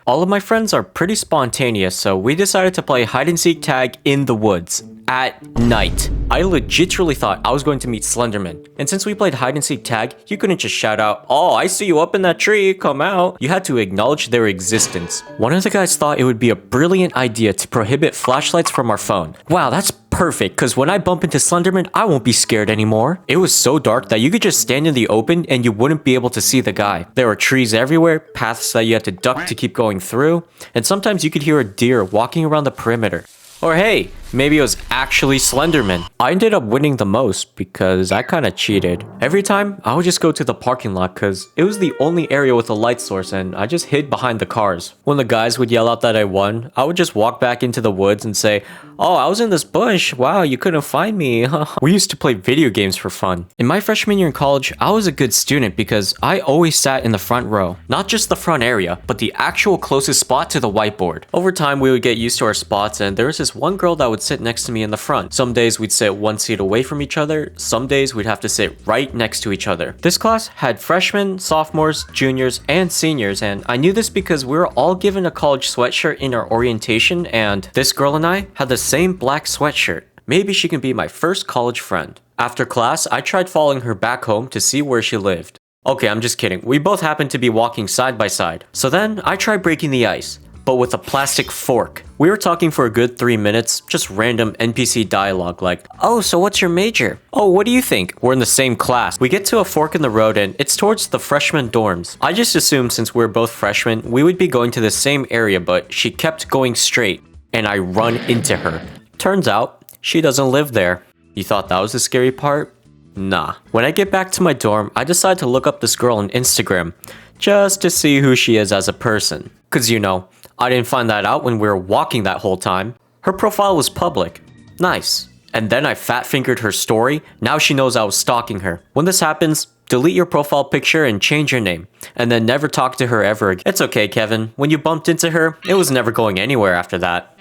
All of my friends are pretty spontaneous, so we decided to play hide and seek tag in the woods at night. I legitimately thought I was going to meet Slenderman. And since we played hide and seek tag, you couldn't just shout out, "Oh, I see you up in that tree, come out." You had to acknowledge their existence. One of the guys thought it would be a brilliant idea to prohibit flashlights from our phone. Wow, that's perfect, because when I bump into Slenderman, I won't be scared anymore. It was so dark that you could just stand in the open and you wouldn't be able to see the guy. There were trees everywhere, paths that you had to duck to keep going through, and sometimes you could hear a deer walking around the perimeter. Or hey, maybe it was actually Slenderman. I ended up winning the most because I kinda cheated. Every time, I would just go to the parking lot because it was the only area with a light source and I just hid behind the cars. When the guys would yell out that I won, I would just walk back into the woods and say, "Oh, I was in this bush. Wow, you couldn't find me." We used to play video games for fun. In my freshman year in college, I was a good student because I always sat in the front row. Not just the front area, but the actual closest spot to the whiteboard. Over time, we would get used to our spots and there was this one girl that would sit next to me in the front. Some days we'd sit one seat away from each other. Some days we'd have to sit right next to each other. This class had freshmen, sophomores, juniors, and seniors, and I knew this because we were all given a college sweatshirt in our orientation, and this girl and I had the same black sweatshirt. Maybe she can be my first college friend. After class, I tried following her back home to see where she lived. Okay, I'm just kidding. We both happened to be walking side by side. So then I tried breaking the ice, but with a plastic fork. We were talking for a good 3 minutes, just random NPC dialogue like, "Oh, so what's your major? Oh, what do you think?" We're in the same class. We get to a fork in the road and it's towards the freshman dorms. I just assumed since we're both freshmen, we would be going to the same area, but she kept going straight and I run into her. Turns out, she doesn't live there. You thought that was the scary part? Nah. When I get back to my dorm, I decide to look up this girl on Instagram just to see who she is as a person. Cause you know, I didn't find that out when we were walking that whole time. Her profile was public. Nice. And then I fat-fingered her story. Now she knows I was stalking her. When this happens, delete your profile picture and change your name. And then never talk to her ever again. It's okay, Kevin. When you bumped into her, it was never going anywhere after that.